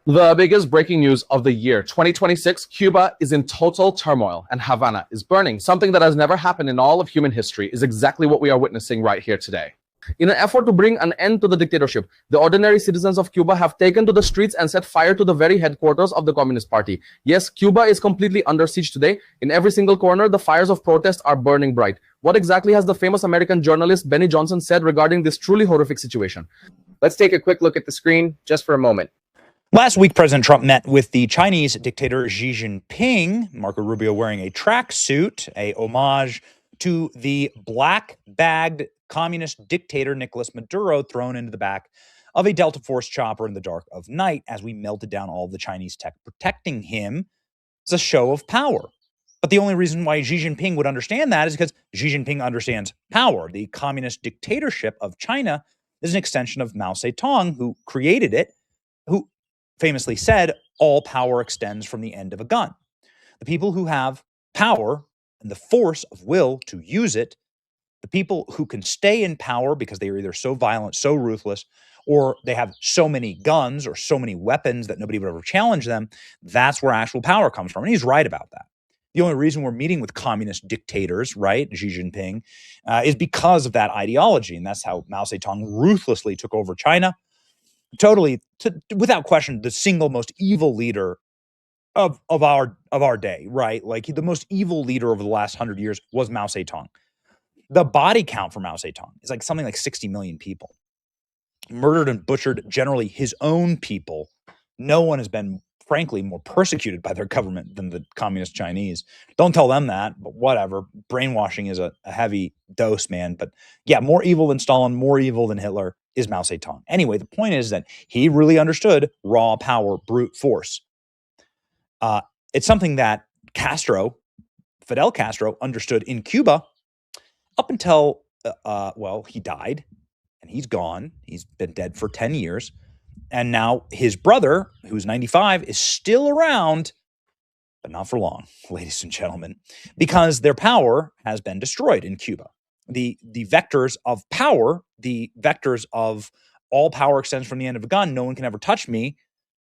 The biggest breaking news of the year 2026, Cuba is in total turmoil and Havana is burning. Something that has never happened in all of human history is exactly what we are witnessing right here today. In an effort to bring an end to the dictatorship, the ordinary citizens of Cuba have taken to the streets and set fire to the very headquarters of the Communist Party. Yes, Cuba is completely under siege today. In every single corner, the fires of protest are burning bright. What exactly has the famous American journalist Benny Johnson said regarding this truly horrific situation? Let's take a quick look at the screen just for a moment. Last week, President Trump met with the Chinese dictator Xi Jinping, Marco Rubio wearing a tracksuit, a homage to the black-bagged communist dictator Nicolas Maduro thrown into the back of a Delta Force chopper in the dark of night as we melted down all of the Chinese tech protecting him. It's a show of power. But the only reason why Xi Jinping would understand that is because Xi Jinping understands power. The communist dictatorship of China is an extension of Mao Zedong, who created it, who famously said, all power extends from the end of a gun. The people who have power and the force of will to use it, the people who can stay in power because they are either so violent, so ruthless, or they have so many guns or so many weapons that nobody would ever challenge them, that's where actual power comes from. And he's right about that. The only reason we're meeting with communist dictators, right, Xi Jinping, is because of that ideology. And that's how Mao Zedong ruthlessly took over China. Totally, without question, the single most evil leader of our day, right? Like the most evil leader over the last 100 years was Mao Zedong. The body count for Mao Zedong is like something like 60 million people. Murdered and butchered generally his own people. No one has been, frankly, more persecuted by their government than the communist Chinese. Don't tell them that, but whatever. Brainwashing is a heavy dose, man. But yeah, more evil than Stalin, more evil than Hitler is Mao Zedong. Anyway, the point is that he really understood raw power, brute force. It's something that Fidel Castro, understood in Cuba up until, he died and he's gone. He's been dead for 10 years. And now his brother, who's 95, is still around, but not for long, ladies and gentlemen, because their power has been destroyed in Cuba. The vectors of power, the vectors of all power extends from the end of a gun, no one can ever touch me.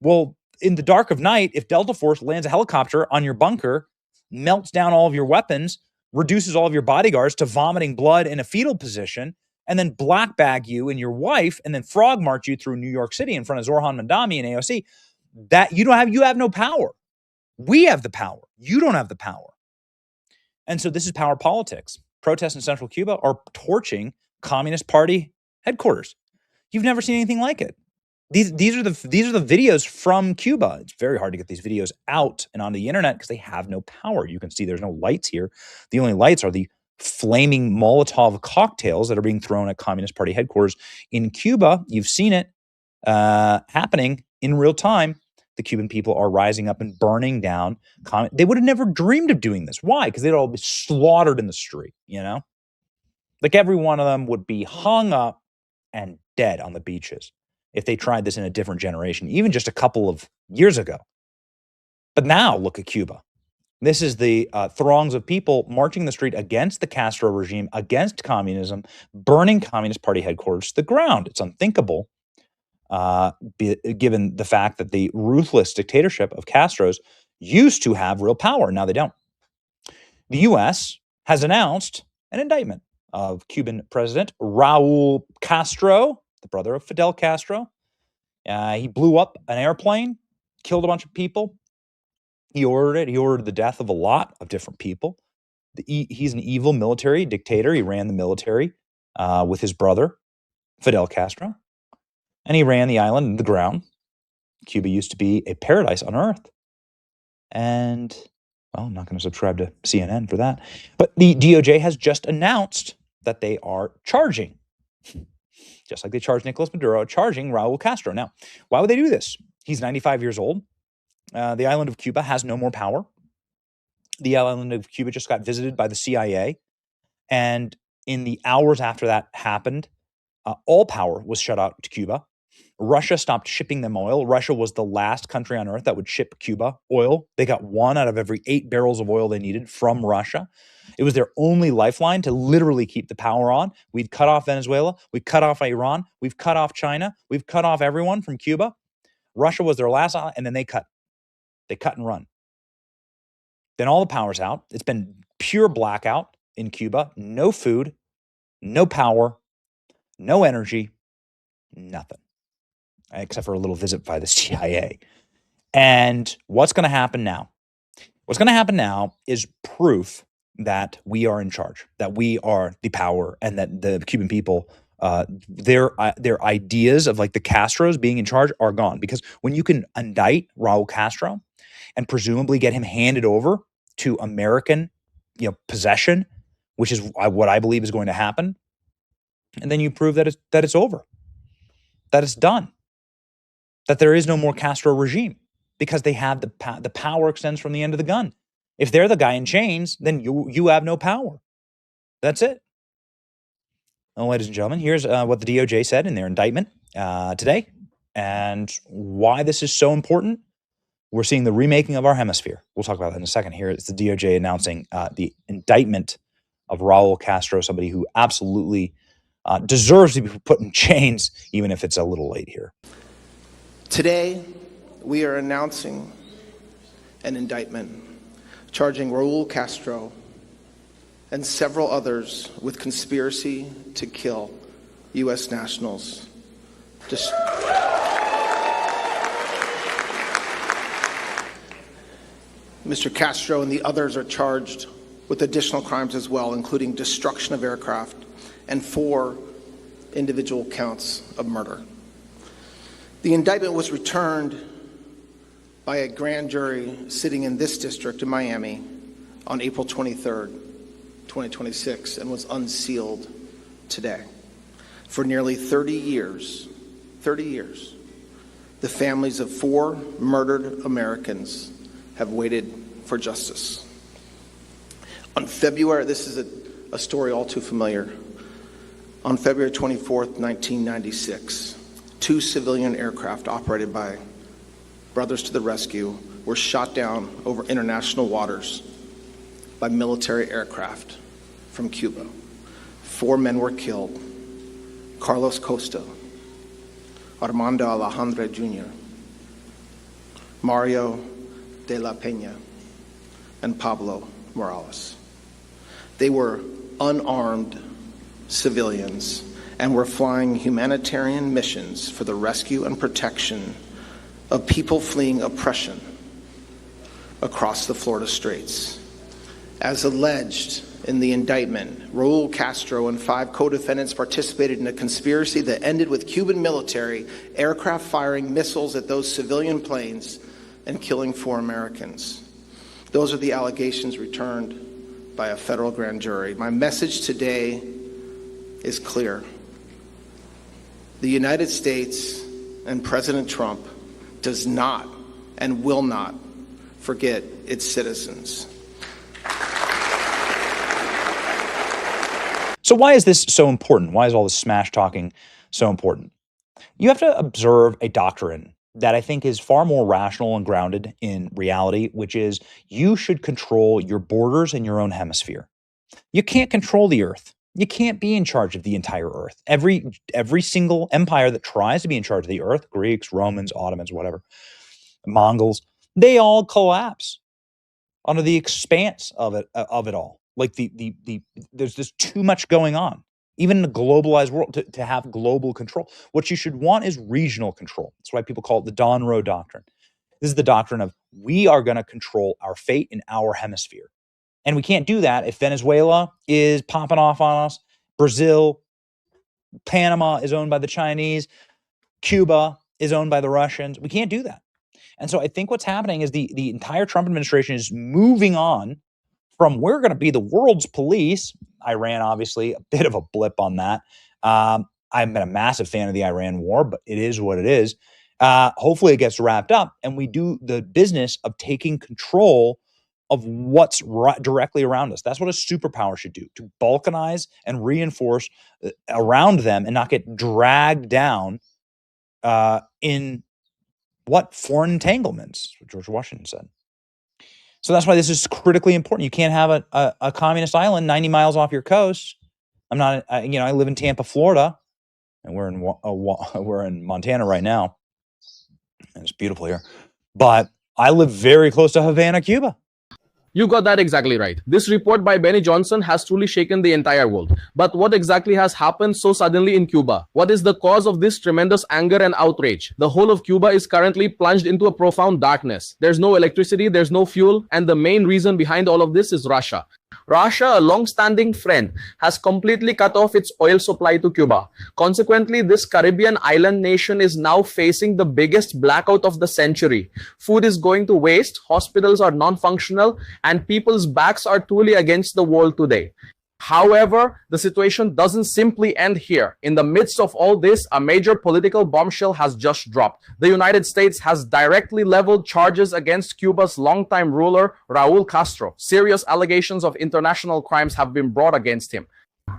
Well, in the dark of night, if Delta Force lands a helicopter on your bunker, melts down all of your weapons, reduces all of your bodyguards to vomiting blood in a fetal position, and then black bag you and your wife, and then frog march you through New York City in front of Zorhan Mandami and AOC, that you have no power. We have the power. You don't have the power. And so this is power politics. Protests in central Cuba are torching Communist Party headquarters. You've never seen anything like it. These are the videos from Cuba. It's very hard to get these videos out and onto the internet because they have no power. You can see there's no lights here. The only lights are the flaming Molotov cocktails that are being thrown at Communist Party headquarters in Cuba. You've seen it happening in real time. The Cuban people are rising up and burning down. They would have never dreamed of doing this. Why? Because they'd all be slaughtered in the street, Like every one of them would be hung up and dead on the beaches if they tried this in a different generation, even just a couple of years ago. But now look at Cuba. This is the throngs of people marching the street against the Castro regime, against communism, burning Communist Party headquarters to the ground. It's unthinkable, given the fact that the ruthless dictatorship of Castro's used to have real power. Now they don't. The U.S. has announced an indictment of Cuban President Raul Castro, the brother of Fidel Castro. He blew up an airplane, killed a bunch of people. He ordered it. He ordered the death of a lot of different people. He's an evil military dictator. He ran the military with his brother, Fidel Castro. And he ran the island and the ground. Cuba used to be a paradise on earth. And, well, I'm not going to subscribe to CNN for that. But the DOJ has just announced that they are charging, just like they charged Nicolas Maduro, charging Raul Castro. Now, why would they do this? He's 95 years old. The island of Cuba has no more power. The island of Cuba just got visited by the CIA. And in the hours after that happened, all power was shut out to Cuba. Russia stopped shipping them oil. Russia was the last country on earth that would ship Cuba oil. They got 1 out of every 8 barrels of oil they needed from Russia. It was their only lifeline to literally keep the power on. We'd cut off Venezuela. We cut off Iran. We've cut off China. We've cut off everyone from Cuba. Russia was their last ally, and then they cut and run. Then all the power's out. It's been pure blackout in Cuba. No food, no power, no energy, nothing, except for a little visit by the CIA. And what's going to happen now? What's going to happen now is proof that we are in charge, that we are the power, and that the Cuban people, their ideas of like the Castros being in charge are gone. Because when you can indict Raul Castro and presumably get him handed over to American, possession, which is what I believe is going to happen, and then you prove that it's over, that it's done, that there is no more Castro regime, because they have the power extends from the end of the gun. If they're the guy in chains, then you have no power. That's it. Well, ladies and gentlemen, here's what the DOJ said in their indictment today, and why this is so important. We're seeing the remaking of our hemisphere. We'll talk about that in a second. Here it's the DOJ announcing the indictment of Raul Castro, somebody who absolutely deserves to be put in chains, even if it's a little late here. Today, we are announcing an indictment charging Raul Castro and several others with conspiracy to kill U.S. nationals. Mr. Castro and the others are charged with additional crimes as well, including destruction of aircraft and 4 individual counts of murder. The indictment was returned by a grand jury sitting in this district in Miami on April 23rd, 2026, and was unsealed today. For nearly 30 years, the families of 4 murdered Americans have waited for justice. On February, this is a story all too familiar. On February 24th, 1996, 2 civilian aircraft operated by Brothers to the Rescue were shot down over international waters by military aircraft from Cuba. 4 men were killed: Carlos Costa, Armando Alejandre Jr., Mario de la Peña, and Pablo Morales. They were unarmed civilians and were flying humanitarian missions for the rescue and protection of people fleeing oppression across the Florida Straits. As alleged in the indictment, Raul Castro and 5 co-defendants participated in a conspiracy that ended with Cuban military aircraft firing missiles at those civilian planes and killing 4 Americans. Those are the allegations returned by a federal grand jury. My message today is clear. The United States and President Trump does not and will not forget its citizens. So why is this so important? Why is all this smash talking so important? You have to observe a doctrine that I think is far more rational and grounded in reality, which is you should control your borders and your own hemisphere. You can't control the earth. You can't be in charge of the entire earth. Every single empire that tries to be in charge of the earth, Greeks, Romans, Ottomans, whatever, Mongols, they all collapse under the expanse of it all. Like there's just too much going on, even in a globalized world, to have global control. What you should want is regional control. That's why people call it the Don Roe doctrine. This is the doctrine of we are going to control our fate in our hemisphere. And we can't do that if Venezuela is popping off on us, Brazil, Panama is owned by the Chinese, Cuba is owned by the Russians. We can't do that. And so I think what's happening is the entire Trump administration is moving on from we're going to be the world's police. Iran, obviously, a bit of a blip on that. I've been a massive fan of the Iran war, but it is what it is. Hopefully it gets wrapped up and we do the business of taking control of what's directly around us. That's what a superpower should do, to balkanize and reinforce around them and not get dragged down in foreign entanglements, what George Washington said. So that's why this is critically important. You can't have a communist island 90 miles off your coast. I live in Tampa, Florida, and we're in Montana right now. It's beautiful here. But I live very close to Havana, Cuba. You got that exactly right. This report by Benny Johnson has truly shaken the entire world. But what exactly has happened so suddenly in Cuba? What is the cause of this tremendous anger and outrage? The whole of Cuba is currently plunged into a profound darkness. There's no electricity, there's no fuel, and the main reason behind all of this is Russia. Russia, a long-standing friend, has completely cut off its oil supply to Cuba. Consequently, this Caribbean island nation is now facing the biggest blackout of the century. Food is going to waste, hospitals are non-functional, and people's backs are truly against the wall today. However, the situation doesn't simply end here. In the midst of all this, a major political bombshell has just dropped. The United States has directly leveled charges against Cuba's longtime ruler, Raul Castro. Serious allegations of international crimes have been brought against him.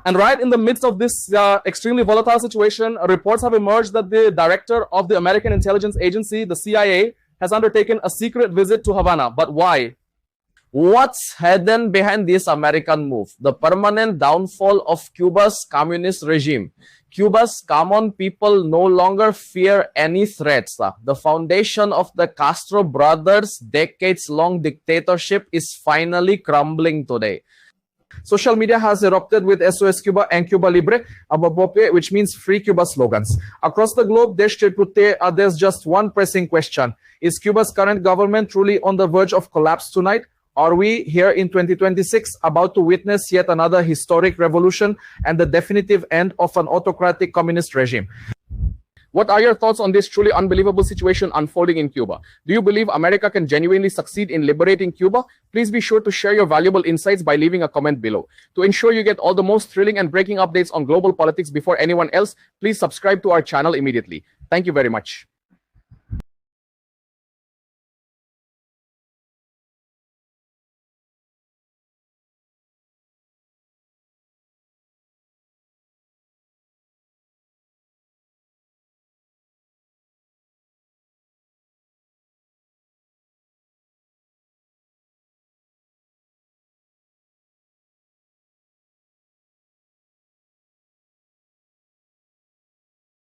And right in the midst of this extremely volatile situation, reports have emerged that the director of the American intelligence agency, the CIA, has undertaken a secret visit to Havana. But why? What's hidden behind this American move? The permanent downfall of Cuba's communist regime. Cuba's common people no longer fear any threats. The foundation of the Castro brothers' decades-long dictatorship is finally crumbling today. Social media has erupted with SOS Cuba and Cuba Libre, which means Free Cuba slogans. Across the globe, there's just one pressing question. Is Cuba's current government truly on the verge of collapse tonight? Are we here in 2026 about to witness yet another historic revolution and the definitive end of an autocratic communist regime? What are your thoughts on this truly unbelievable situation unfolding in Cuba? Do you believe America can genuinely succeed in liberating Cuba? Please be sure to share your valuable insights by leaving a comment below. To ensure you get all the most thrilling and breaking updates on global politics before anyone else, please subscribe to our channel immediately. Thank you very much.